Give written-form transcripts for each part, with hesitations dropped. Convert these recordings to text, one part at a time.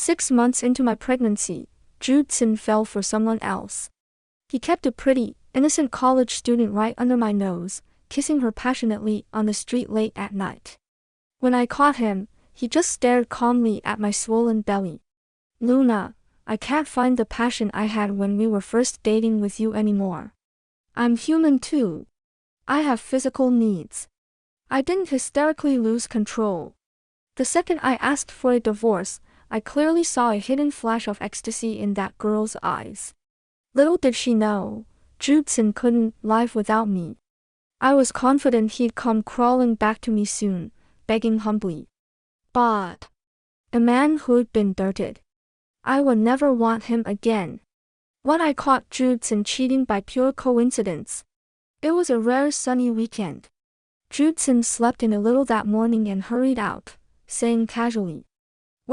6 months into my pregnancy, Judson fell for someone else. He kept a pretty, innocent college student right under my nose, kissing her passionately on the street late at night. When I caught him, he just stared calmly at my swollen belly. Luna, I can't find the passion I had when we were first dating with you anymore. I'm human too. I have physical needs. I didn't hysterically lose control. The second I asked for a divorce, I clearly saw a hidden flash of ecstasy in that girl's eyes. Little did she know, Judson couldn't live without me. I was confident he'd come crawling back to me soon, begging humbly. But a man who'd been dirted. I would never want him again. When I caught Judson cheating by pure coincidence. It was a rare sunny weekend. Judson slept in a little that morning and hurried out, saying casually,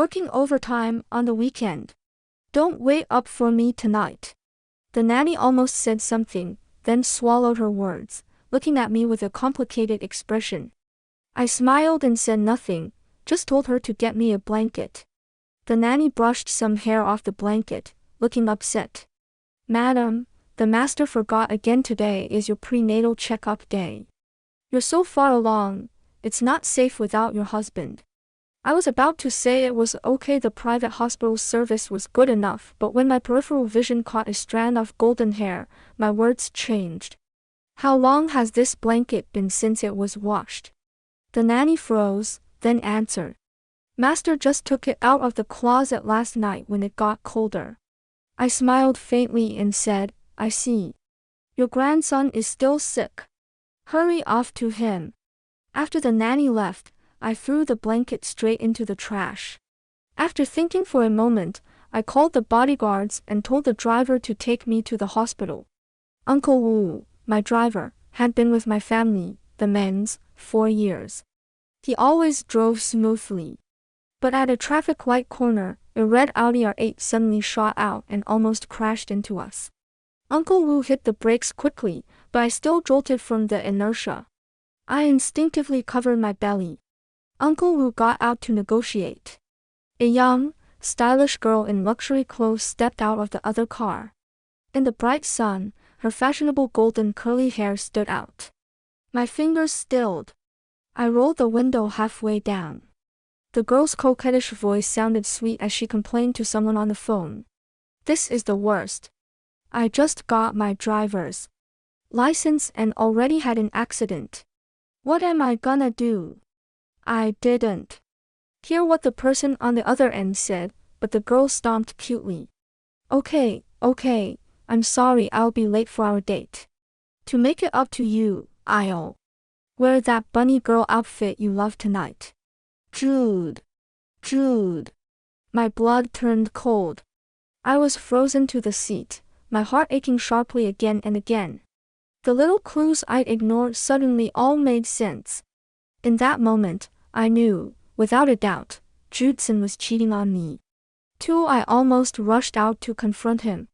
"Working overtime on the weekend. Don't wait up for me tonight." The nanny almost said something, then swallowed her words, looking at me with a complicated expression. I smiled and said nothing, just told her to get me a blanket. The nanny brushed some hair off the blanket, looking upset. "Madam, the master forgot again. Today is your prenatal checkup day. You're so far along, it's not safe without your husband." I was about to say it was okay, the private hospital service was good enough, but when my peripheral vision caught a strand of golden hair, my words changed. "How long has this blanket been since it was washed?" The nanny froze, then answered. "Master just took it out of the closet last night when it got colder." I smiled faintly and said, "I see. Your grandson is still sick. Hurry off to him." After the nanny left, I threw the blanket straight into the trash. After thinking for a moment, I called the bodyguards and told the driver to take me to the hospital. Uncle Wu, my driver, had been with my family, the Mens, 4 years. He always drove smoothly. But at a traffic light corner, a red Audi R8 suddenly shot out and almost crashed into us. Uncle Wu hit the brakes quickly, but I still jolted from the inertia. I instinctively covered my belly. Uncle Wu got out to negotiate. A young, stylish girl in luxury clothes stepped out of the other car. In the bright sun, her fashionable golden curly hair stood out. My fingers stilled. I rolled the window halfway down. The girl's coquettish voice sounded sweet as she complained to someone on the phone. "This is the worst. I just got my driver's license and already had an accident. What am I gonna do?" I didn't hear what the person on the other end said, but the girl stomped cutely. Okay, I'm sorry, I'll be late for our date. To make it up to you, I'll wear that bunny girl outfit you love tonight." Jude. My blood turned cold. I was frozen to the seat, my heart aching sharply again and again. The little clues I'd ignored suddenly all made sense. In that moment, I knew, without a doubt, Judson was cheating on me. I almost rushed out to confront him.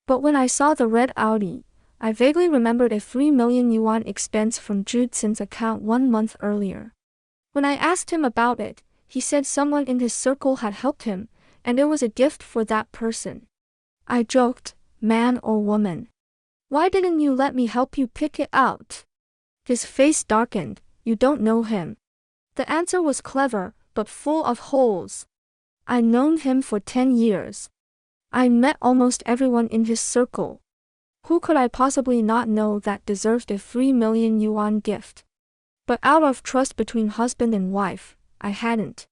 But when I saw the red Audi, I vaguely remembered a 3 million yuan expense from Judson's account 1 month earlier. When I asked him about it, he said someone in his circle had helped him, and it was a gift for that person. I joked, "Man or woman? Why didn't you let me help you pick it out?" His face darkened. "You don't know him." The answer was clever, but full of holes. I'd known him for 10 years. I met almost everyone in his circle. Who could I possibly not know that deserved a 3 million yuan gift? But out of trust between husband and wife, I hadn't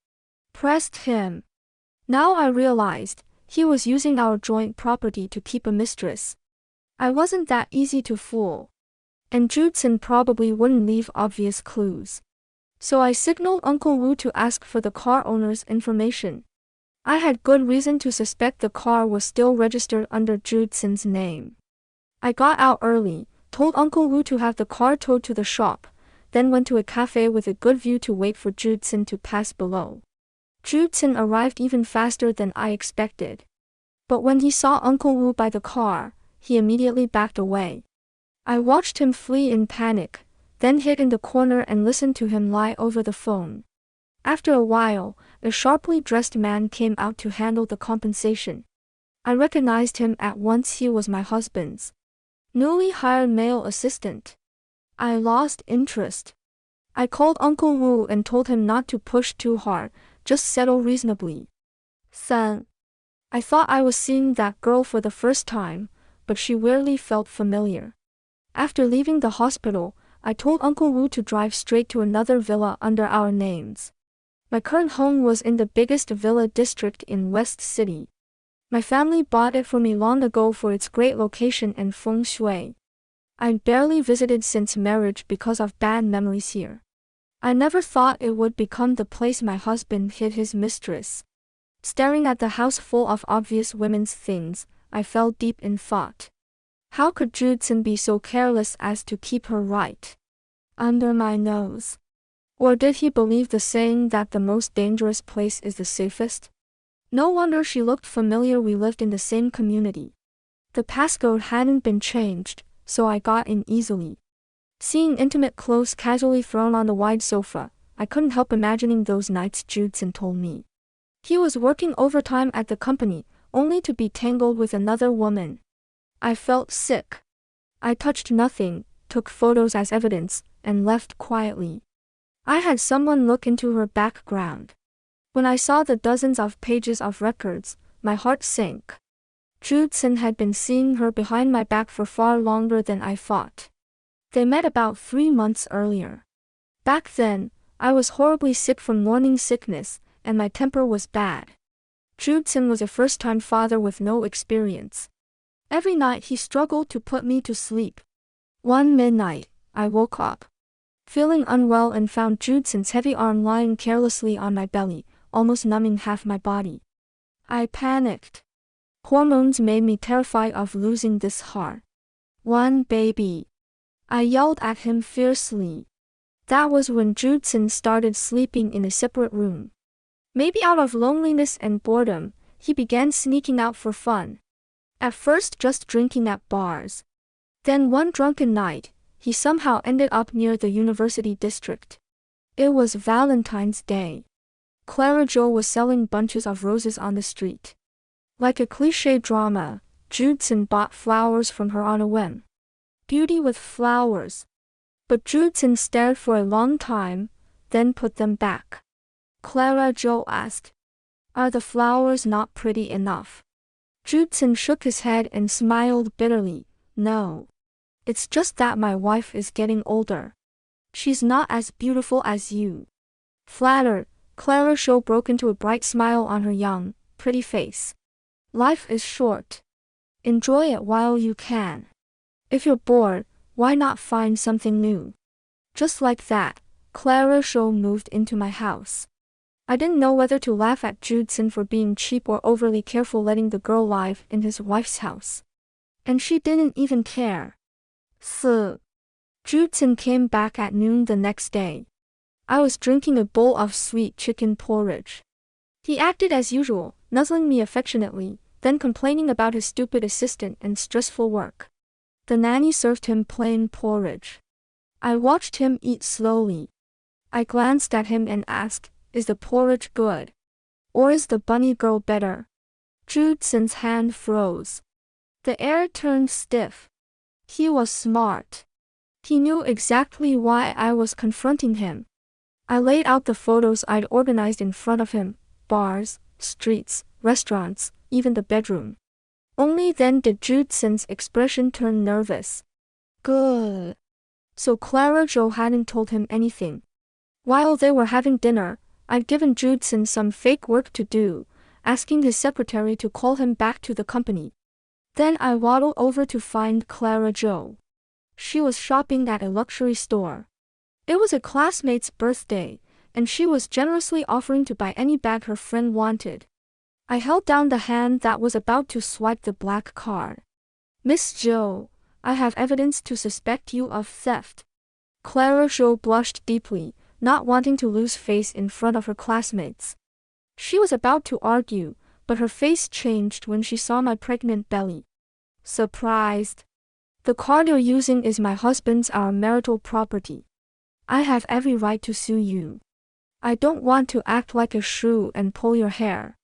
pressed him. Now I realized, he was using our joint property to keep a mistress. I wasn't that easy to fool. And Judson probably wouldn't leave obvious clues. So I signaled Uncle Wu to ask for the car owner's information. I had good reason to suspect the car was still registered under Judson's name. I got out early, told Uncle Wu to have the car towed to the shop, then went to a cafe with a good view to wait for Judson to pass below. Judson arrived even faster than I expected. But when he saw Uncle Wu by the car, he immediately backed away. I watched him flee in panic, then hid in the corner and listened to him lie over the phone. After a while, a sharply dressed man came out to handle the compensation. I recognized him at once. He was my husband's newly hired male assistant. I lost interest. I called Uncle Wu and told him not to push too hard, just settle reasonably. Son. I thought I was seeing that girl for the first time, but she weirdly felt familiar. After leaving the hospital, I told Uncle Wu to drive straight to another villa under our names. My current home was in the biggest villa district in West City. My family bought it for me long ago for its great location and feng shui. I'd barely visited since marriage because of bad memories here. I never thought it would become the place my husband hid his mistress. Staring at the house full of obvious women's things, I fell deep in thought. How could Judson be so careless as to keep her right under my nose? Or did he believe the saying that the most dangerous place is the safest? No wonder she looked familiar. We lived in the same community. The passcode hadn't been changed, so I got in easily. Seeing intimate clothes casually thrown on the wide sofa, I couldn't help imagining those nights Judson told me. He was working overtime at the company, only to be tangled with another woman. I felt sick. I touched nothing, took photos as evidence, and left quietly. I had someone look into her background. When I saw the dozens of pages of records, my heart sank. Judson had been seeing her behind my back for far longer than I thought. They met about 3 months earlier. Back then, I was horribly sick from morning sickness, and my temper was bad. Judson was a first-time father with no experience. Every night he struggled to put me to sleep. One midnight, I woke up, feeling unwell, and found Judson's heavy arm lying carelessly on my belly, almost numbing half my body. I panicked. Hormones made me terrified of losing this hard-won baby. I yelled at him fiercely. That was when Judson started sleeping in a separate room. Maybe out of loneliness and boredom, he began sneaking out for fun. At first just drinking at bars. Then one drunken night, he somehow ended up near the university district. It was Valentine's Day. Clara Jo was selling bunches of roses on the street. Like a cliché drama, Judson bought flowers from her on a whim. Beauty with flowers. But Judson stared for a long time, then put them back. Clara Jo asked, "Are the flowers not pretty enough?" Judson shook his head and smiled bitterly. "No. It's just that my wife is getting older. She's not as beautiful as you." Flattered, Clara Jo broke into a bright smile on her young, pretty face. "Life is short. Enjoy it while you can. If you're bored, why not find something new?" Just like that, Clara Jo moved into my house. I didn't know whether to laugh at Judson for being cheap or overly careful letting the girl live in his wife's house. And she didn't even care. So, Judson came back at noon the next day. I was drinking a bowl of sweet chicken porridge. He acted as usual, nuzzling me affectionately, then complaining about his stupid assistant and stressful work. The nanny served him plain porridge. I watched him eat slowly. I glanced at him and asked, "Is the porridge good? Or is the bunny girl better?" Judson's hand froze. The air turned stiff. He was smart. He knew exactly why I was confronting him. I laid out the photos I'd organized in front of him: bars, streets, restaurants, even the bedroom. Only then did Judson's expression turn nervous. Good. So Clara Jo hadn't told him anything. While they were having dinner, I'd given Judson some fake work to do, asking his secretary to call him back to the company. Then I waddled over to find Clara Jo. She was shopping at a luxury store. It was a classmate's birthday, and she was generously offering to buy any bag her friend wanted. I held down the hand that was about to swipe the black card. "Miss Jo, I have evidence to suspect you of theft." Clara Jo blushed deeply, not wanting to lose face in front of her classmates. She was about to argue, but her face changed when she saw my pregnant belly. Surprised. "The card you're using is my husband's, our marital property. I have every right to sue you." I don't want to act like a shrew and pull your hair.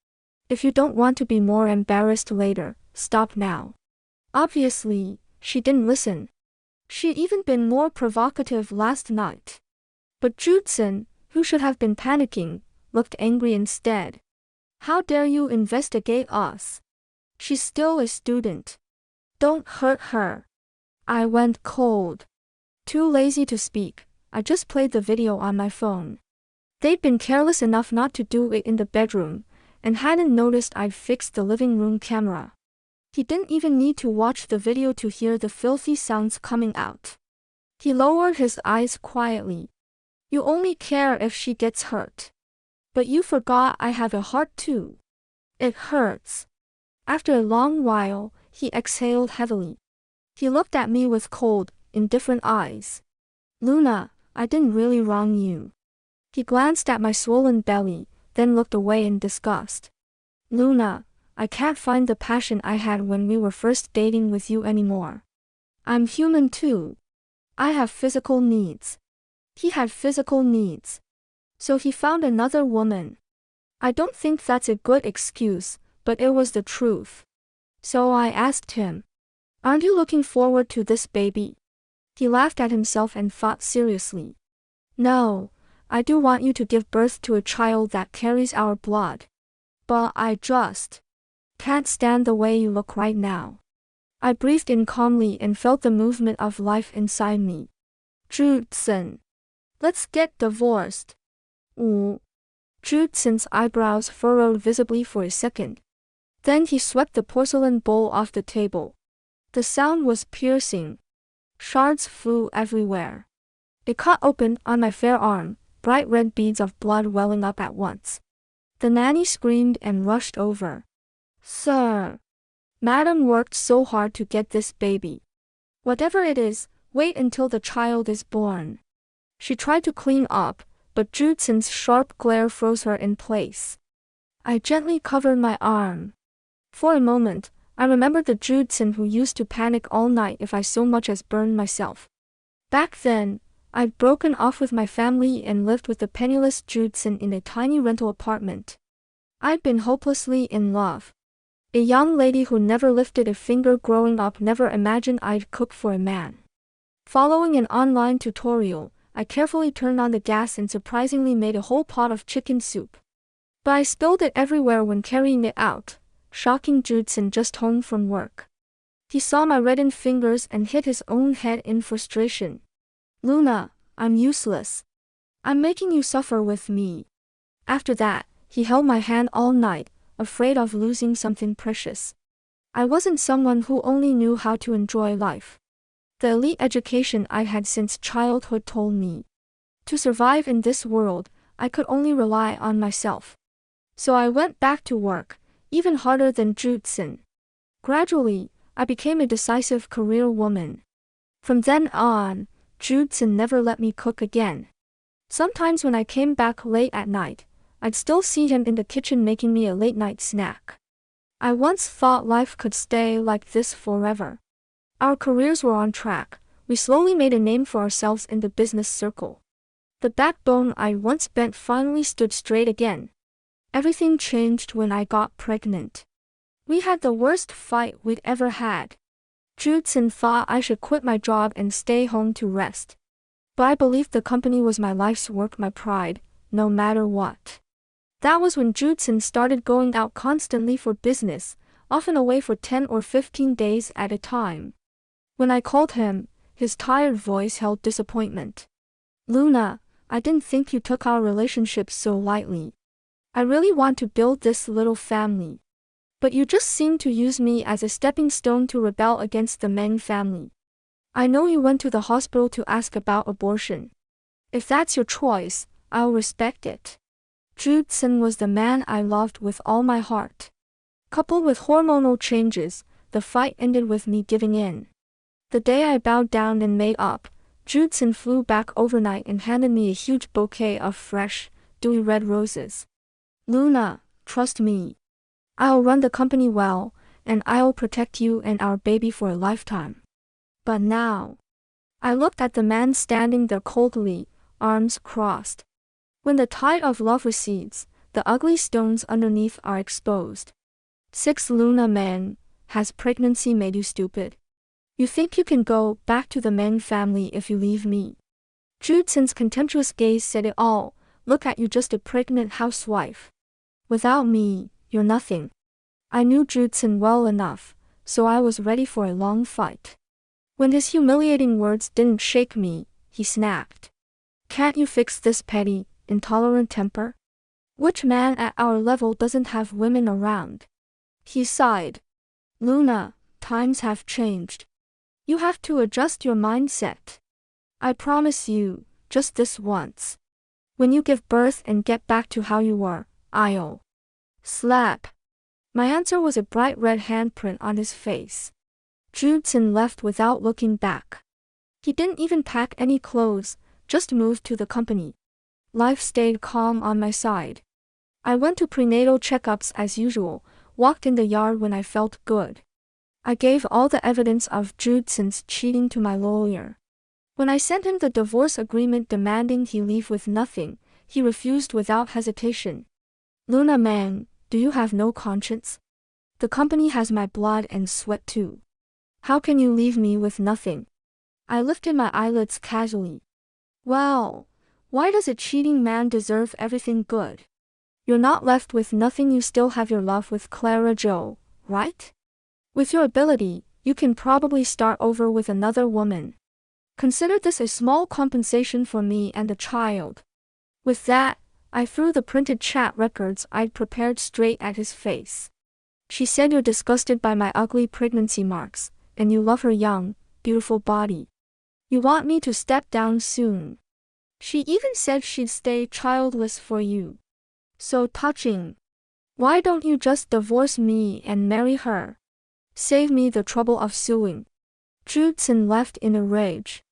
If you don't want to be more embarrassed later, stop now. Obviously, she didn't listen. She'd even been more provocative last night. But Judson, who should have been panicking, looked angry instead. How dare you investigate us? She's still a student. Don't hurt her. I went cold. Too lazy to speak, I just played the video on my phone. They'd been careless enough not to do it in the bedroom, and hadn't noticed I'd fixed the living room camera. He didn't even need to watch the video to hear the filthy sounds coming out. He lowered his eyes quietly. You only care if she gets hurt. But you forgot I have a heart too. It hurts. After a long while, he exhaled heavily. He looked at me with cold, indifferent eyes. Luna, I didn't really wrong you. He glanced at my swollen belly, then looked away in disgust. Luna, I can't find the passion I had when we were first dating with you anymore. I'm human too. I have physical needs. He had physical needs. So he found another woman. I don't think that's a good excuse, but it was the truth. So I asked him, aren't you looking forward to this baby? He laughed at himself and thought seriously. No, I do want you to give birth to a child that carries our blood. But I just can't stand the way you look right now. I breathed in calmly and felt the movement of life inside me. Judson. Let's get divorced. Ooh. Judson's eyebrows furrowed visibly for a second. Then he swept the porcelain bowl off the table. The sound was piercing. Shards flew everywhere. It cut open on my fair arm, bright red beads of blood welling up at once. The nanny screamed and rushed over. Sir. Madam worked so hard to get this baby. Whatever it is, wait until the child is born. She tried to clean up, but Judson's sharp glare froze her in place. I gently covered my arm. For a moment, I remembered the Judson who used to panic all night if I so much as burned myself. Back then, I'd broken off with my family and lived with the penniless Judson in a tiny rental apartment. I'd been hopelessly in love. A young lady who never lifted a finger growing up never imagined I'd cook for a man. Following an online tutorial, I carefully turned on the gas and surprisingly made a whole pot of chicken soup. But I spilled it everywhere when carrying it out, shocking Judson just home from work. He saw my reddened fingers and hit his own head in frustration. Luna, I'm useless. I'm making you suffer with me. After that, he held my hand all night, afraid of losing something precious. I wasn't someone who only knew how to enjoy life. The elite education I had since childhood told me. To survive in this world, I could only rely on myself. So I went back to work, even harder than Judson. Gradually, I became a decisive career woman. From then on, Judson never let me cook again. Sometimes when I came back late at night, I'd still see him in the kitchen making me a late-night snack. I once thought life could stay like this forever. Our careers were on track. We slowly made a name for ourselves in the business circle. The backbone I once bent finally stood straight again. Everything changed when I got pregnant. We had the worst fight we'd ever had. Judson thought I should quit my job and stay home to rest. But I believed the company was my life's work, my pride, no matter what. That was when Judson started going out constantly for business, often away for 10 or 15 days at a time. When I called him, his tired voice held disappointment. Luna, I didn't think you took our relationship so lightly. I really want to build this little family. But you just seem to use me as a stepping stone to rebel against the Meng family. I know you went to the hospital to ask about abortion. If that's your choice, I'll respect it. Judson was the man I loved with all my heart. Coupled with hormonal changes, the fight ended with me giving in. The day I bowed down and made up, Judson flew back overnight and handed me a huge bouquet of fresh, dewy red roses. Luna, trust me. I'll run the company well, and I'll protect you and our baby for a lifetime. But now, I looked at the man standing there coldly, arms crossed. When the tide of love recedes, the ugly stones underneath are exposed. 6 Luna man, has pregnancy made you stupid? You think you can go back to the man family if you leave me? Judson's contemptuous gaze said it all. Look at you, just a pregnant housewife. Without me, you're nothing. I knew Judson well enough, so I was ready for a long fight. When his humiliating words didn't shake me, he snapped. Can't you fix this petty, intolerant temper? Which man at our level doesn't have women around? He sighed. Luna, times have changed. You have to adjust your mindset. I promise you, just this once. When you give birth and get back to how you were, I'll slap. My answer was a bright red handprint on his face. Judson left without looking back. He didn't even pack any clothes, just moved to the company. Life stayed calm on my side. I went to prenatal checkups as usual, walked in the yard when I felt good. I gave all the evidence of Judson's cheating to my lawyer. When I sent him the divorce agreement demanding he leave with nothing, he refused without hesitation. Luna man, do you have no conscience? The company has my blood and sweat too. How can you leave me with nothing? I lifted my eyelids casually. Well, why does a cheating man deserve everything good? You're not left with nothing, you still have your love with Clara Jo, right? With your ability, you can probably start over with another woman. Consider this a small compensation for me and the child. With that, I threw the printed chat records I'd prepared straight at his face. She said you're disgusted by my ugly pregnancy marks, and you love her young, beautiful body. You want me to step down soon. She even said she'd stay childless for you. So touching. Why don't you just divorce me and marry her? Save me the trouble of suing. Judson left in a rage.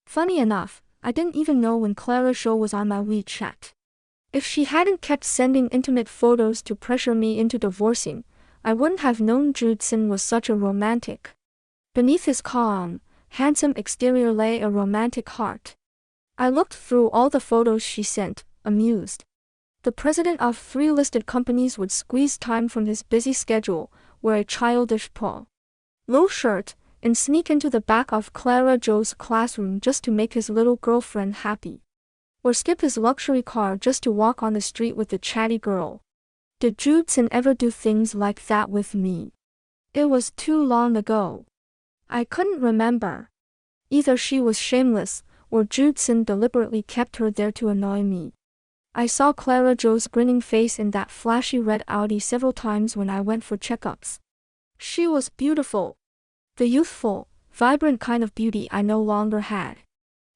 Funny enough, I didn't even know when Clara Jo was on my WeChat. If she hadn't kept sending intimate photos to pressure me into divorcing, I wouldn't have known Judson was such a romantic. Beneath his calm, handsome exterior lay a romantic heart. I looked through all the photos she sent, amused. The president of 3 listed companies would squeeze time from his busy schedule, wear a childish polo shirt, and sneak into the back of Clara Jo's classroom just to make his little girlfriend happy. Or skip his luxury car just to walk on the street with the chatty girl. Did Judson ever do things like that with me? It was too long ago. I couldn't remember. Either she was shameless, or Judson deliberately kept her there to annoy me. I saw Clara Jo's grinning face in that flashy red Audi several times when I went for checkups. She was beautiful. The youthful, vibrant kind of beauty I no longer had.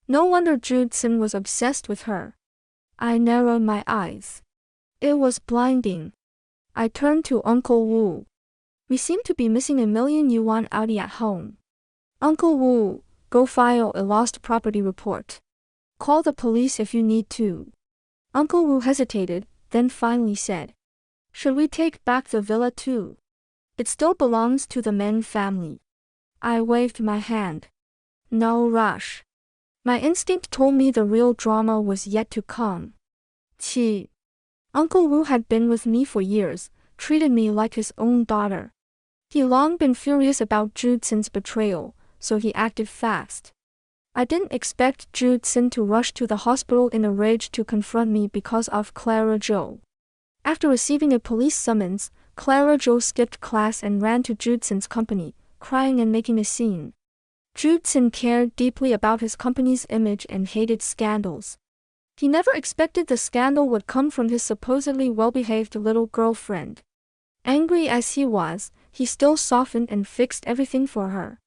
No wonder Judson was obsessed with her. I narrowed my eyes. It was blinding. I turned to Uncle Wu. We seem to be missing a million-yuan Audi at home. Uncle Wu, go file a lost property report. Call the police if you need to. Uncle Wu hesitated, then finally said, should we take back the villa too? It still belongs to the Men family. I waved my hand. No rush. My instinct told me the real drama was yet to come. Qi. Uncle Wu had been with me for years, treated me like his own daughter. He long been furious about Judson's betrayal, so he acted fast. I didn't expect Judson to rush to the hospital in a rage to confront me because of Clara Jo. After receiving a police summons, Clara Jo skipped class and ran to Judson's company, crying and making a scene. Judson cared deeply about his company's image and hated scandals. He never expected the scandal would come from his supposedly well-behaved little girlfriend. Angry as he was, he still softened and fixed everything for her.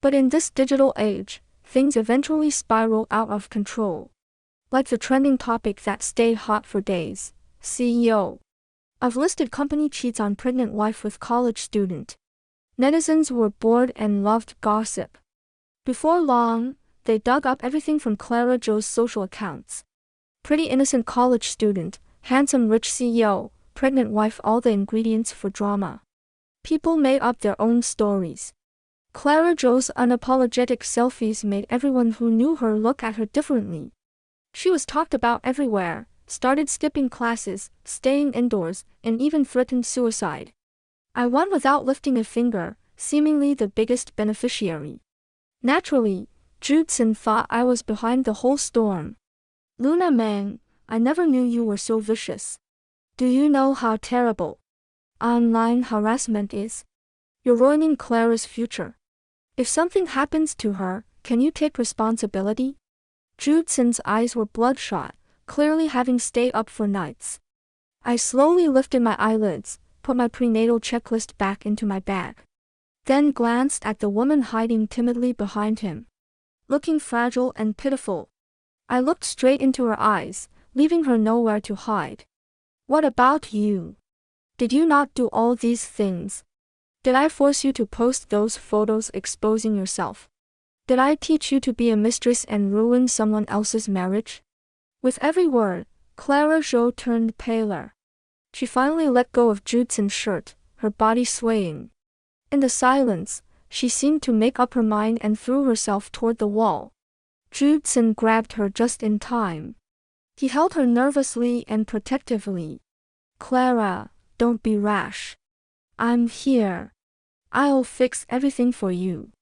But in this digital age, things eventually spiral out of control. Like the trending topic that stayed hot for days, CEO of listed company cheats on pregnant wife with college student. Netizens were bored and loved gossip. Before long, they dug up everything from Clara Jo's social accounts. Pretty innocent college student, handsome rich CEO, pregnant wife, all the ingredients for drama. People made up their own stories. Clara Jo's unapologetic selfies made everyone who knew her look at her differently. She was talked about everywhere, started skipping classes, staying indoors, and even threatened suicide. I won without lifting a finger, seemingly the biggest beneficiary. Naturally, Judson thought I was behind the whole storm. Luna man, I never knew you were so vicious. Do you know how terrible online harassment is? You're ruining Clara's future. If something happens to her, can you take responsibility? Judson's eyes were bloodshot, clearly having stayed up for nights. I slowly lifted my eyelids, put my prenatal checklist back into my bag. Then glanced at the woman hiding timidly behind him. Looking fragile and pitiful. I looked straight into her eyes, leaving her nowhere to hide. What about you? Did you not do all these things? Did I force you to post those photos exposing yourself? Did I teach you to be a mistress and ruin someone else's marriage? With every word, Clara Jo turned paler. She finally let go of Judson's shirt, her body swaying. In the silence, she seemed to make up her mind and threw herself toward the wall. Judson grabbed her just in time. He held her nervously and protectively. Clara, don't be rash. I'm here. I'll fix everything for you.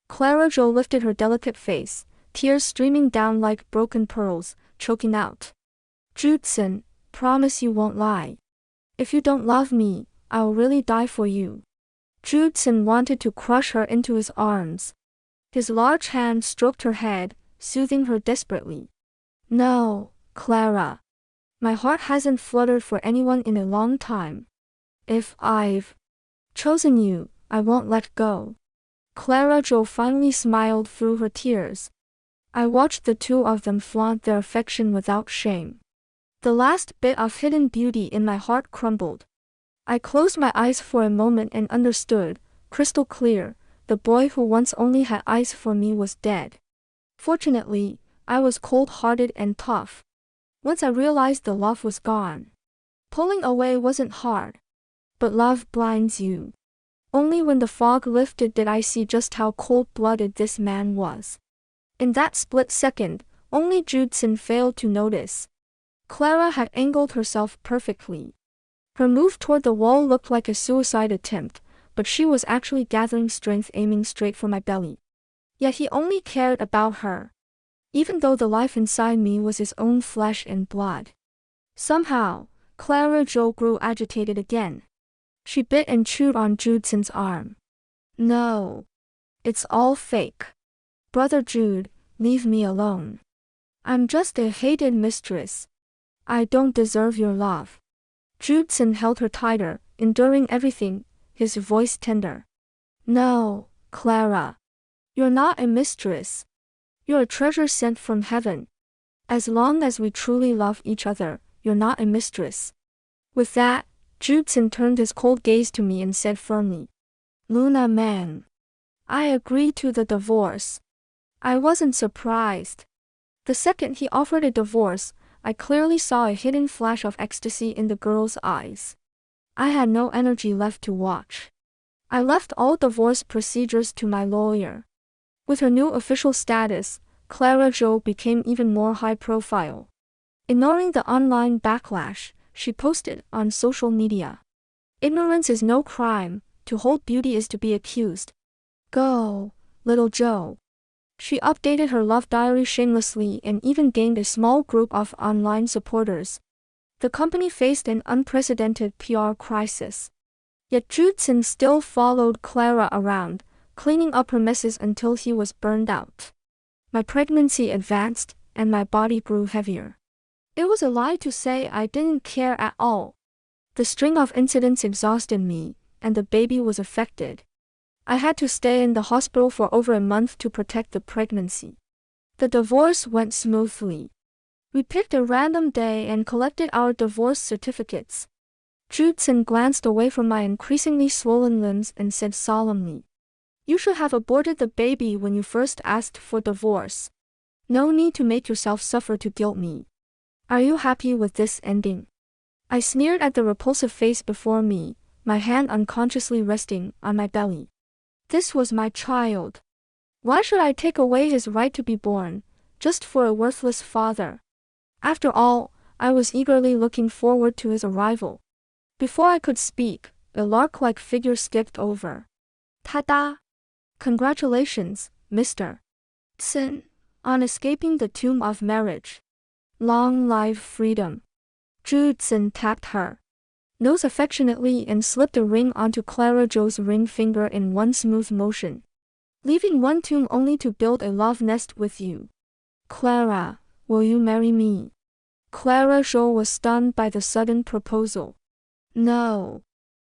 Clara Jo lifted her delicate face, tears streaming down like broken pearls, choking out. Judson, promise you won't lie. If you don't love me, I'll really die for you. Judson wanted to crush her into his arms. His large hand stroked her head, soothing her desperately. No, Clara. My heart hasn't fluttered for anyone in a long time. If I've chosen you, I won't let go. Clara Jo finally smiled through her tears. I watched the two of them flaunt their affection without shame. The last bit of hidden beauty in my heart crumbled. I closed my eyes for a moment and understood, crystal clear, the boy who once only had eyes for me was dead. Fortunately, I was cold-hearted and tough. Once I realized the love was gone. Pulling away wasn't hard. But love blinds you. Only when the fog lifted did I see just how cold-blooded this man was. In that split second, only Judson failed to notice. Clara had angled herself perfectly. Her move toward the wall looked like a suicide attempt, but she was actually gathering strength aiming straight for my belly. Yet he only cared about her. Even though the life inside me was his own flesh and blood. Somehow, Clara Jo grew agitated again. She bit and chewed on Judson's arm. No. It's all fake. Brother Jude, leave me alone. I'm just a hated mistress. I don't deserve your love. Judson held her tighter, enduring everything, his voice tender. No, Clara. You're not a mistress. You're a treasure sent from heaven. As long as we truly love each other, you're not a mistress. With that, Judson turned his cold gaze to me and said firmly, Luna man. I agree to the divorce. I wasn't surprised. The second he offered a divorce, I clearly saw a hidden flash of ecstasy in the girl's eyes. I had no energy left to watch. I left all divorce procedures to my lawyer. With her new official status, Clara Jo became even more high-profile. Ignoring the online backlash, she posted on social media. Ignorance is no crime, to hold beauty is to be accused. Go, little Jo. She updated her love diary shamelessly and even gained a small group of online supporters. The company faced an unprecedented PR crisis. Yet Judson still followed Clara around, cleaning up her messes until he was burned out. My pregnancy advanced, and my body grew heavier. It was a lie to say I didn't care at all. The string of incidents exhausted me, and the baby was affected. I had to stay in the hospital for over a month to protect the pregnancy. The divorce went smoothly. We picked a random day and collected our divorce certificates. Judson glanced away from my increasingly swollen limbs and said solemnly, You should have aborted the baby when you first asked for divorce. No need to make yourself suffer to guilt me. Are you happy with this ending? I sneered at the repulsive face before me, my hand unconsciously resting on my belly. This was my child. Why should I take away his right to be born, just for a worthless father? After all, I was eagerly looking forward to his arrival. Before I could speak, a lark-like figure skipped over. Ta-da! Congratulations, Mr. Tsin, on escaping the tomb of marriage. Long live freedom. Zhu Tsin tapped her nose affectionately and slipped a ring onto Clara Zhou's ring finger in one smooth motion. Leaving one tomb only to build a love nest with you. Clara, will you marry me? Clara Zhou was stunned by the sudden proposal. No.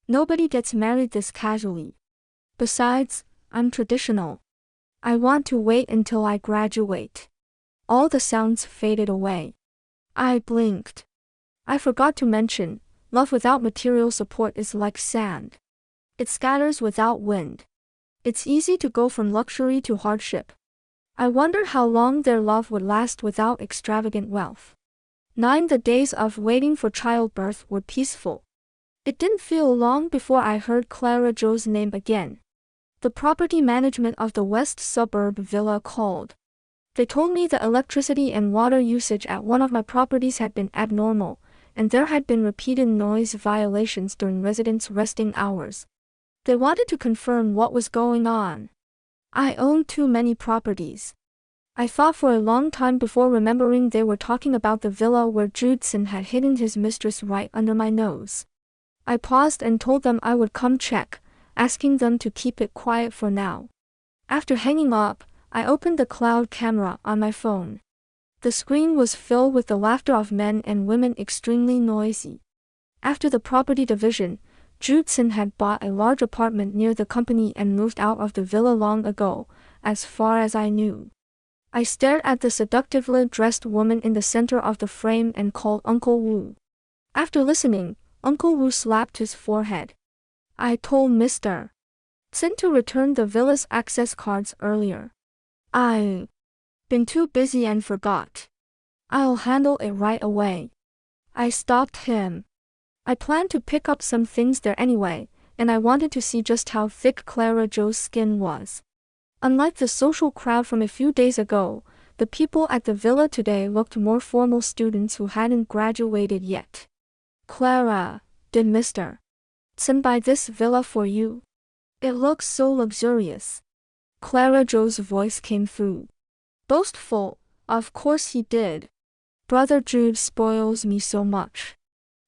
Nobody gets married this casually. Besides, I'm traditional. I want to wait until I graduate. All the sounds faded away. I blinked. I forgot to mention, love without material support is like sand. It scatters without wind. It's easy to go from luxury to hardship. I wondered how long their love would last without extravagant wealth. 9 The days of waiting for childbirth were peaceful. It didn't feel long before I heard Clara Zhou's name again. The property management of the west suburb villa called. They told me the electricity and water usage at one of my properties had been abnormal, and there had been repeated noise violations during residents' resting hours. They wanted to confirm what was going on. I owned too many properties. I thought for a long time before remembering they were talking about the villa where Zhu Tsin had hidden his mistress right under my nose. I paused and told them I would come check, asking them to keep it quiet for now. After hanging up, I opened the cloud camera on my phone. The screen was filled with the laughter of men and women, extremely noisy. After the property division, Zhu Tsin had bought a large apartment near the company and moved out of the villa long ago, as far as I knew. I stared at the seductively dressed woman in the center of the frame and called Uncle Wu. After listening, Uncle Wu slapped his forehead. I told Mr. Tsin to return the villa's access cards earlier. I've been too busy and forgot. I'll handle it right away. I stopped him. I planned to pick up some things there anyway, and I wanted to see just how thick Clara Zhou's skin was. Unlike the social crowd from a few days ago, the people at the villa today looked more formal students who hadn't graduated yet. Clara, did Mr. Tsin buy this villa for you? It looks so luxurious. Clara Zhou's voice came through. Boastful, of course he did. Brother Zhu spoils me so much.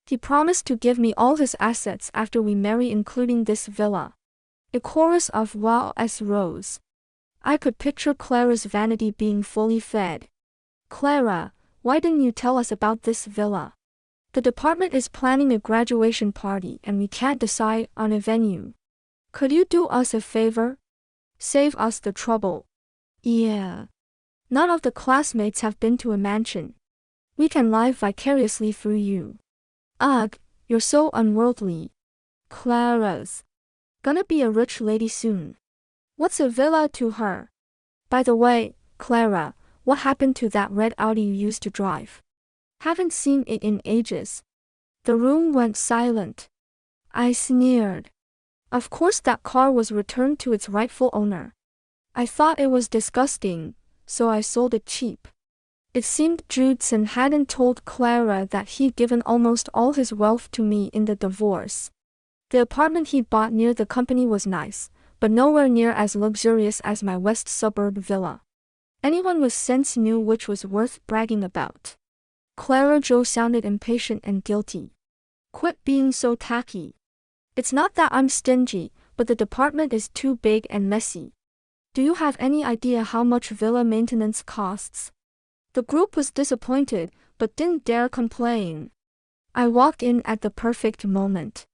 He promised to give me all his assets after we marry, including this villa. A chorus of wows rose. I could picture Clara's vanity being fully fed. Clara, why didn't you tell us about this villa? The department is planning a graduation party and we can't decide on a venue. Could you do us a favor? Save us the trouble. Yeah. None of the classmates have been to a mansion. We can live vicariously through you. Ugh, you're so unworldly. Clara's gonna be a rich lady soon. What's a villa to her? By the way, Clara, what happened to that red Audi you used to drive? Haven't seen it in ages. The room went silent. I sneered. Of course that car was returned to its rightful owner. I thought it was disgusting, so I sold it cheap. It seemed Zhu Tsin hadn't told Clara that he'd given almost all his wealth to me in the divorce. The apartment he bought near the company was nice, but nowhere near as luxurious as my west suburb villa. Anyone with sense knew which was worth bragging about. Clara Zhou sounded impatient and guilty. Quit being so tacky. It's not that I'm stingy, but the department is too big and messy. Do you have any idea how much villa maintenance costs? The group was disappointed, but didn't dare complain. I walked in at the perfect moment.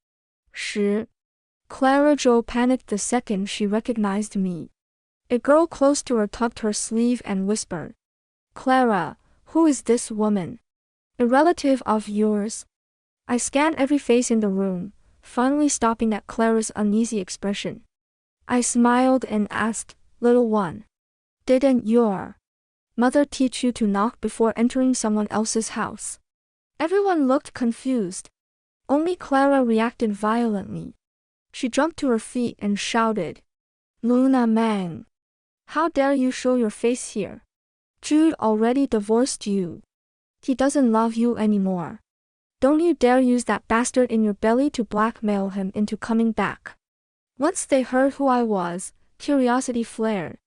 Clara Zhou panicked the second she recognized me. A girl close to her tugged her sleeve and whispered, Clara, who is this woman? A relative of yours? I scanned every face in the room, finally stopping at Clara's uneasy expression. I smiled and asked, Little one, didn't your mother teach you to knock before entering someone else's house? Everyone looked confused. Only Clara reacted violently. She jumped to her feet and shouted, Luna Mang, how dare you show your face here? Jude already divorced you. He doesn't love you anymore. Don't you dare use that bastard in your belly to blackmail him into coming back. Once they heard who I was, curiosity flared.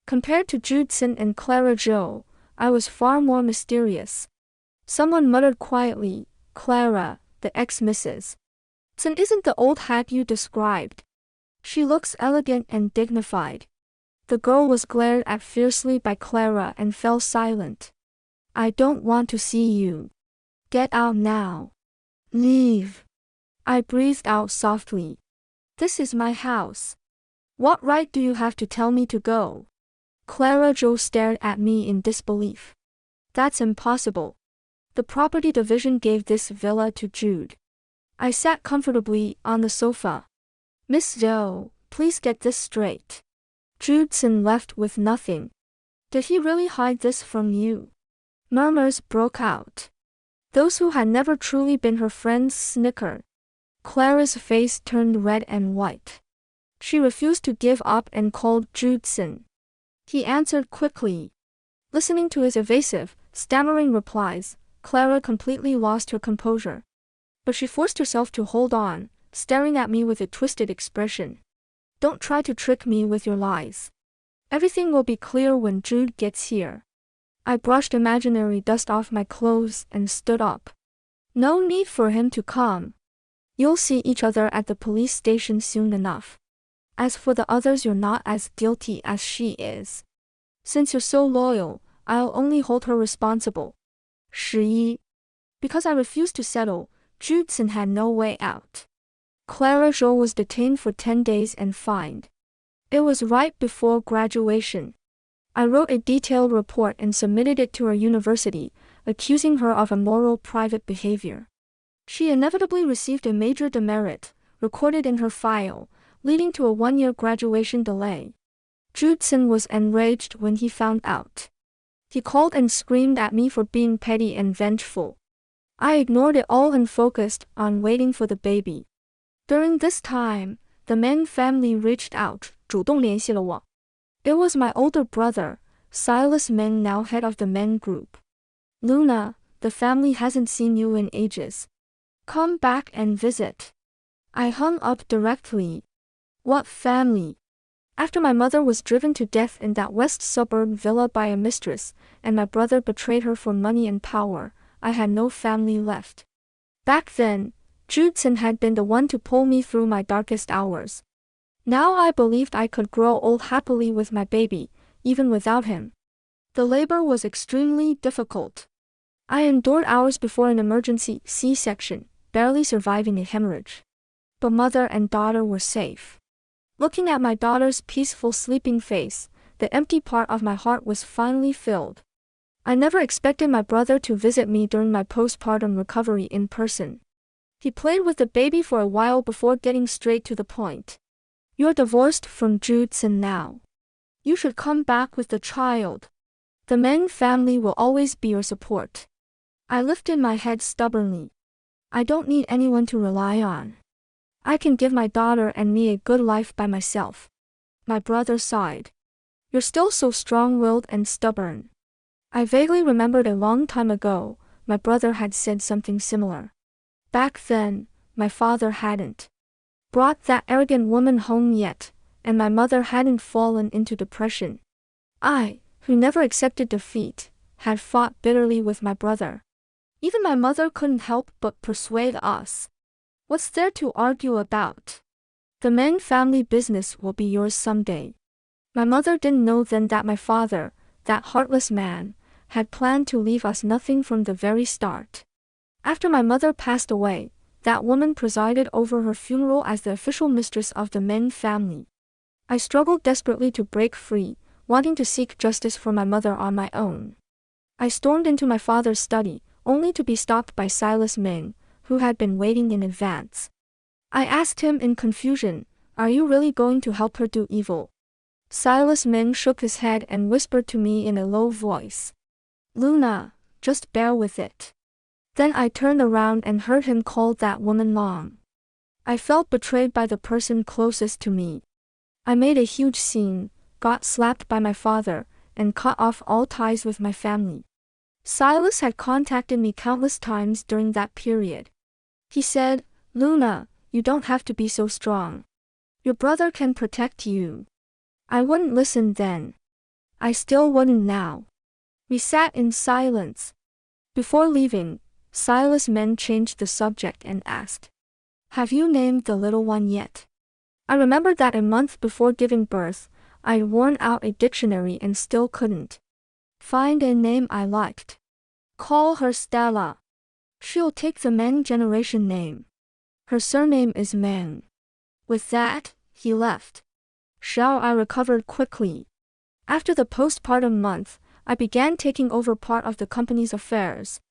Compared to Judson and Clara Jo, I was far more mysterious. Someone muttered quietly, "Clara, the ex-Mrs. Sin isn't the old hag you described. She looks elegant and dignified." The girl was glared at fiercely by Clara and fell silent. "I don't want to see you. Get out now. Leave." I breathed out softly. "This is my house. What right do you have to tell me to go?" Clara Jo stared at me in disbelief. "That's impossible. The property division gave this villa to Jude." I sat comfortably on the sofa. "Miss Jo, please get this straight. Judson left with nothing. Did he really hide this from you?" Murmurs broke out. Those who had never truly been her friends snickered. Clara's face turned red and white. She refused to give up and called Judson. He answered quickly. Listening to his evasive, stammering replies, Clara completely lost her composure. But she forced herself to hold on, staring at me with a twisted expression. "Don't try to trick me with your lies. Everything will be clear when Jude gets here." I brushed imaginary dust off my clothes and stood up. "No need for him to come. You'll see each other at the police station soon enough. As for the others, you're not as guilty as she is. Since you're so loyal, I'll only hold her responsible." 11. Because I refused to settle, Judson had no way out. Clara Jo was detained for 10 days and fined. It was right before graduation. I wrote a detailed report and submitted it to her university, accusing her of immoral private behavior. She inevitably received a major demerit, recorded in her file, leading to a 1-year graduation delay. Judson was enraged when he found out. He called and screamed at me for being petty and vengeful. I ignored it all and focused on waiting for the baby. During this time, the Meng family reached out, 主动联系了我. It was my older brother, Silas Meng, now head of the Meng group. "Luna, the family hasn't seen you in ages. Come back and visit." I hung up directly. What family? After my mother was driven to death in that west suburb villa by a mistress, and my brother betrayed her for money and power, I had no family left. Back then, Judson had been the one to pull me through my darkest hours. Now I believed I could grow old happily with my baby, even without him. The labor was extremely difficult. I endured hours before an emergency C-section, barely surviving a hemorrhage. But mother and daughter were safe. Looking at my daughter's peaceful sleeping face, the empty part of my heart was finally filled. I never expected my brother to visit me during my postpartum recovery in person. He played with the baby for a while before getting straight to the point. "You're divorced from Judson now. You should come back with the child. The Meng family will always be your support." I lifted my head stubbornly. "I don't need anyone to rely on. I can give my daughter and me a good life by myself." My brother sighed. "You're still so strong-willed and stubborn." I vaguely remembered a long time ago, my brother had said something similar. Back then, my father hadn't brought that arrogant woman home yet, and my mother hadn't fallen into depression. I, who never accepted defeat, had fought bitterly with my brother. Even my mother couldn't help but persuade us. What's there to argue about? The Meng family business will be yours someday. My mother didn't know then that my father, that heartless man, had planned to leave us nothing from the very start. After my mother passed away, that woman presided over her funeral as the official mistress of the Meng family. I struggled desperately to break free, wanting to seek justice for my mother on my own. I stormed into my father's study, only to be stopped by Silas Meng, who had been waiting in advance. I asked him in confusion, "Are you really going to help her do evil?" Silas Meng shook his head and whispered to me in a low voice, "Luna, just bear with it." Then I turned around and heard him call that woman Long. I felt betrayed by the person closest to me. I made a huge scene, got slapped by my father, and cut off all ties with my family. Silas had contacted me countless times during that period. He said, "Luna, you don't have to be so strong. Your brother can protect you." I wouldn't listen then. I still wouldn't now. We sat in silence. Before leaving, Silas men changed the subject and asked, "Have you named the little one yet?" I remembered that a month before giving birth, I'd worn out a dictionary and still couldn't find a name I liked. "Call her Stella. She'll take the Meng generation name. Her surname is Meng." With that, he left. I recovered quickly. After the postpartum month, I began taking over part of the company's affairs.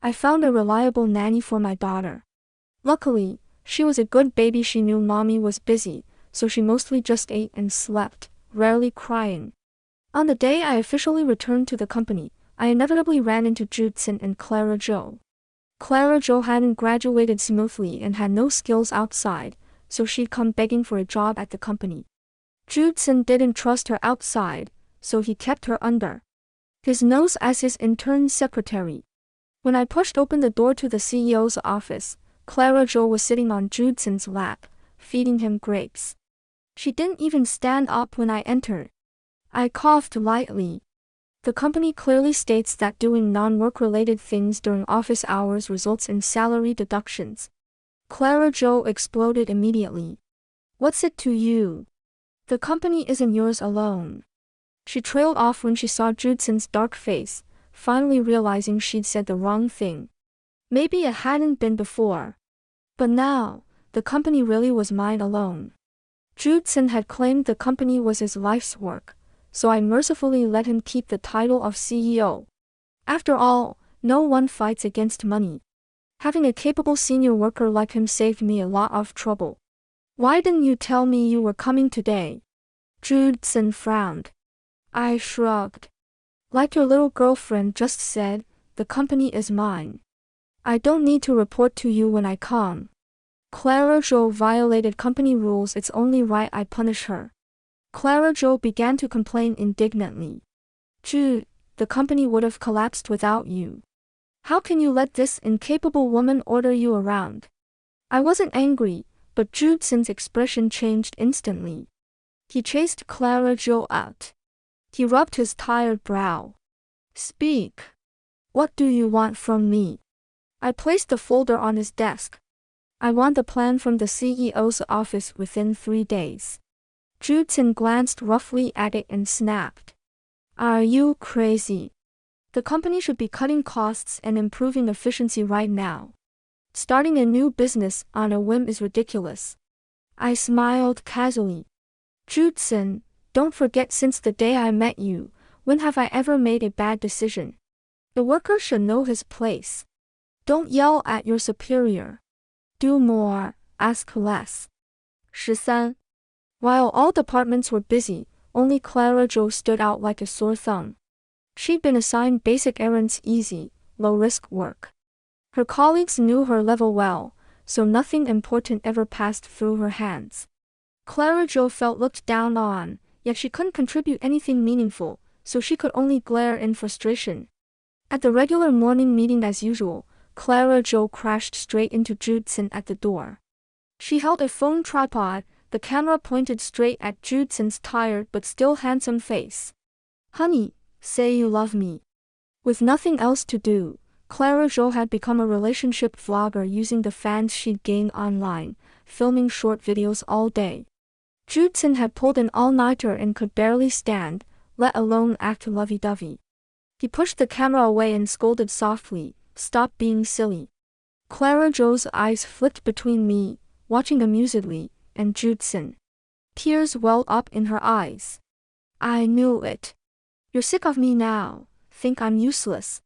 I found a reliable nanny for my daughter. Luckily, she was a good baby. She knew mommy was busy, so she mostly just ate and slept, rarely crying. On the day I officially returned to the company, I inevitably ran into Judson and Clara Jo. Clara Jo hadn't graduated smoothly and had no skills outside, so she'd come begging for a job at the company. Judson didn't trust her outside, so he kept her under his nose as his intern secretary. When I pushed open the door to the CEO's office, Clara Jo was sitting on Judson's lap, feeding him grapes. She didn't even stand up when I entered. I coughed lightly. The company clearly states that doing non-work-related things during office hours results in salary deductions. Clara Jo exploded immediately. "What's it to you? The company isn't yours alone." She trailed off when she saw Judson's dark face, finally realizing she'd said the wrong thing. Maybe it hadn't been before. But now, the company really was mine alone. Judson had claimed the company was his life's work, so I mercifully let him keep the title of CEO. After all, no one fights against money. Having a capable senior worker like him saved me a lot of trouble. "Why didn't you tell me you were coming today?" Judson frowned. I shrugged. "Like your little girlfriend just said, the company is mine. I don't need to report to you when I come. Clara Jo violated company rules. It's only right I punish her." Clara Jo began to complain indignantly. "Jude, the company would have collapsed without you. How can you let this incapable woman order you around?" I wasn't angry, but Judson's expression changed instantly. He chased Clara Jo out. He rubbed his tired brow. "Speak. What do you want from me?" I placed the folder on his desk. "I want the plan from the CEO's office within 3 days. Judson glanced roughly at it and snapped. "Are you crazy? The company should be cutting costs and improving efficiency right now. Starting a new business on a whim is ridiculous." I smiled casually. "Judson, don't forget, since the day I met you, when have I ever made a bad decision? The worker should know his place. Don't yell at your superior. Do more, ask less." 13. While all departments were busy, only Clara Jo stood out like a sore thumb. She'd been assigned basic errands, easy, low-risk work. Her colleagues knew her level well, so nothing important ever passed through her hands. Clara Jo felt looked down on, yet she couldn't contribute anything meaningful, so she could only glare in frustration. At the regular morning meeting as usual, Clara Jo crashed straight into Judson at the door. She held a phone tripod, the camera pointed straight at Judson's tired but still handsome face. "Honey, say you love me." With nothing else to do, Clara Jo had become a relationship vlogger using the fans she'd gained online, filming short videos all day. Judson had pulled an all-nighter and could barely stand, let alone act lovey-dovey. He pushed the camera away and scolded softly, "Stop being silly." Clara Jo's eyes flicked between me, watching amusedly, and Judson. Tears welled up in her eyes. "I knew it. You're sick of me now, think I'm useless.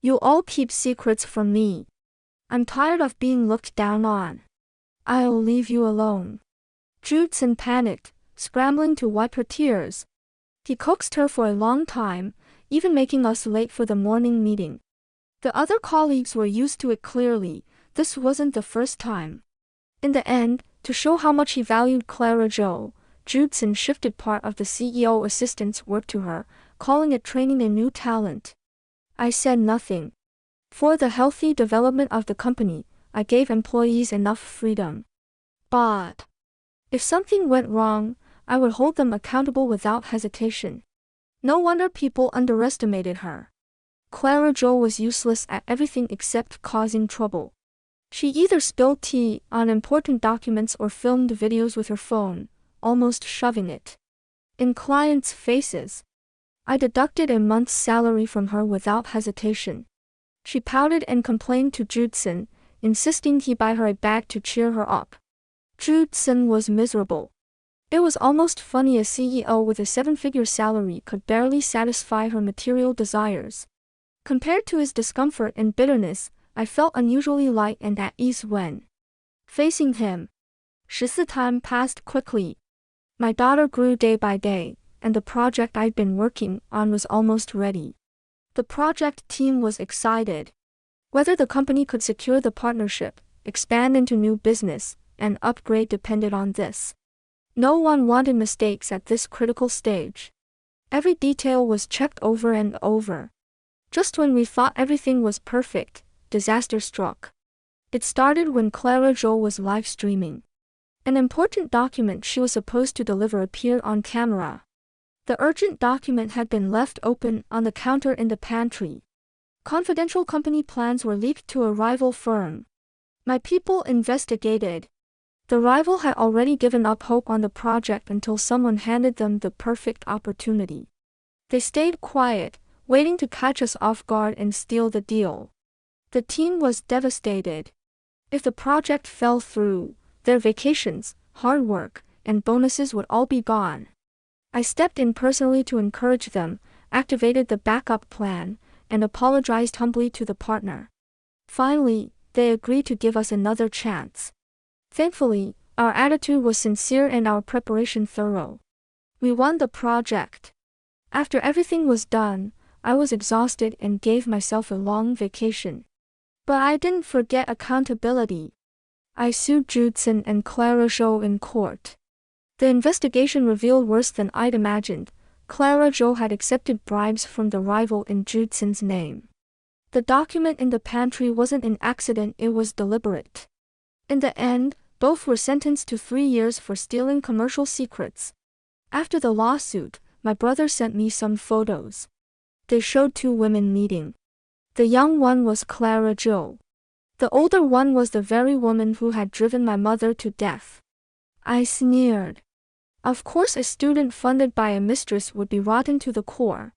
You'll all keep secrets from me. I'm tired of being looked down on. I'll leave you alone." Judson panicked, scrambling to wipe her tears. He coaxed her for a long time, even making us late for the morning meeting. The other colleagues were used to it clearly. This wasn't the first time. In the end, to show how much he valued Clara Jo, Judson shifted part of the CEO assistant's work to her, calling it training a new talent. I said nothing. For the healthy development of the company, I gave employees enough freedom. But if something went wrong, I would hold them accountable without hesitation. No wonder people underestimated her. Clara Jo was useless at everything except causing trouble. She either spilled tea on important documents or filmed videos with her phone, almost shoving it in clients' faces. I deducted a month's salary from her without hesitation. She pouted and complained to Judson, insisting he buy her a bag to cheer her up. Judson was miserable. It was almost funny a CEO with a 7-figure salary could barely satisfy her material desires. Compared to his discomfort and bitterness, I felt unusually light and at ease when facing him. 14 time passed quickly. My daughter grew day by day, and the project I'd been working on was almost ready. The project team was excited. Whether the company could secure the partnership, expand into new business, and upgrade depended on this. No one wanted mistakes at this critical stage. Every detail was checked over and over. Just when we thought everything was perfect, disaster struck. It started when Clara Jo was live streaming. An important document she was supposed to deliver appeared on camera. The urgent document had been left open on the counter in the pantry. Confidential company plans were leaked to a rival firm. My people investigated. The rival had already given up hope on the project until someone handed them the perfect opportunity. They stayed quiet, waiting to catch us off guard and steal the deal. The team was devastated. If the project fell through, their vacations, hard work, and bonuses would all be gone. I stepped in personally to encourage them, activated the backup plan, and apologized humbly to the partner. Finally, they agreed to give us another chance. Thankfully, our attitude was sincere and our preparation thorough. We won the project. After everything was done, I was exhausted and gave myself a long vacation. But I didn't forget accountability. I sued Judson and Clara Jo in court. The investigation revealed worse than I'd imagined. Clara Jo had accepted bribes from the rival in Judson's name. The document in the pantry wasn't an accident, it was deliberate. In the end, both were sentenced to 3 years for stealing commercial secrets. After the lawsuit, my brother sent me some photos. They showed 2 women meeting. The young one was Clara Jo. The older one was the very woman who had driven my mother to death. I sneered. Of course a student funded by a mistress would be rotten to the core.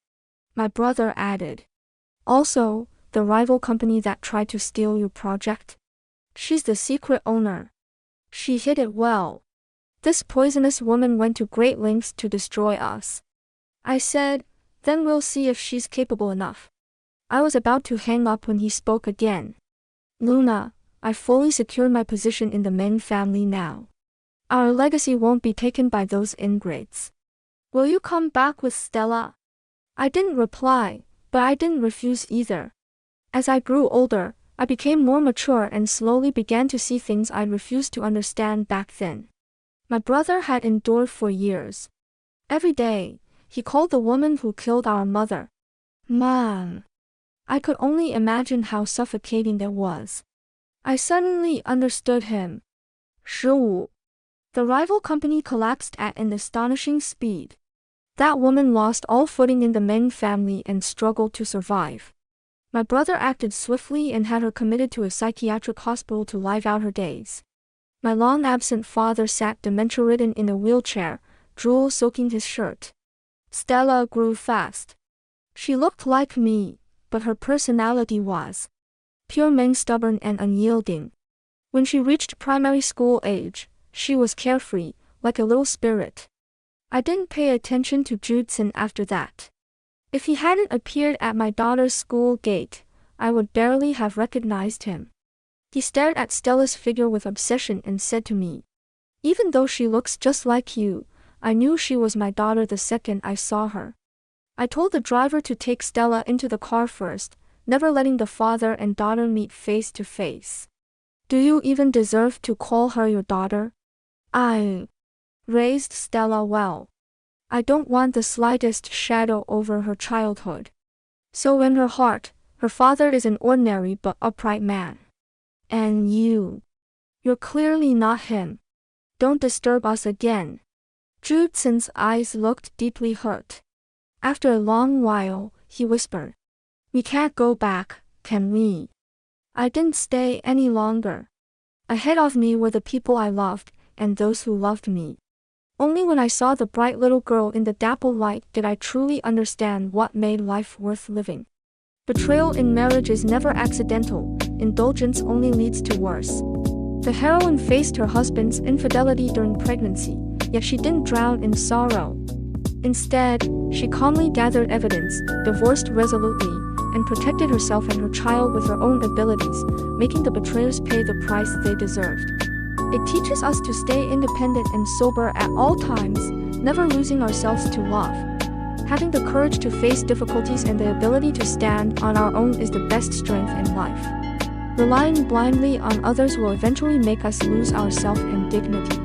My brother added. Also, the rival company that tried to steal your project? She's the secret owner. She hid it well. This poisonous woman went to great lengths to destroy us. I said, then we'll see if she's capable enough. I was about to hang up when he spoke again. Luna, I fully secured my position in the Meng family now. Our legacy won't be taken by those ingrates. Will you come back with Stella? I didn't reply, but I didn't refuse either. As I grew older, I became more mature and slowly began to see things I'd refused to understand back then. My brother had endured for years. Every day, he called the woman who killed our mother Mom. I could only imagine how suffocating that was. I suddenly understood him. 15. The rival company collapsed at an astonishing speed. That woman lost all footing in the Meng family and struggled to survive. My brother acted swiftly and had her committed to a psychiatric hospital to live out her days. My long-absent father sat dementia-ridden in a wheelchair, drool soaking his shirt. Stella grew fast. She looked like me, but her personality was pure Meng, stubborn and unyielding. When she reached primary school age, she was carefree, like a little spirit. I didn't pay attention to Judson after that. If he hadn't appeared at my daughter's school gate, I would barely have recognized him. He stared at Stella's figure with obsession and said to me, even though she looks just like you, I knew she was my daughter the second I saw her. I told the driver to take Stella into the car first, never letting the father and daughter meet face to face. Do you even deserve to call her your daughter? I raised Stella well. I don't want the slightest shadow over her childhood. So in her heart, her father is an ordinary but upright man. And you're clearly not him. Don't disturb us again. Judson's eyes looked deeply hurt. After a long while, he whispered, "We can't go back, can we? I didn't stay any longer. Ahead of me were the people I loved, and those who loved me. Only when I saw the bright little girl in the dapple light did I truly understand what made life worth living. Betrayal in marriage is never accidental, indulgence only leads to worse." The heroine faced her husband's infidelity during pregnancy, yet she didn't drown in sorrow. Instead, she calmly gathered evidence, divorced resolutely, and protected herself and her child with her own abilities, making the betrayers pay the price they deserved. It teaches us to stay independent and sober at all times, never losing ourselves to love. Having the courage to face difficulties and the ability to stand on our own is the best strength in life. Relying blindly on others will eventually make us lose ourselves and dignity.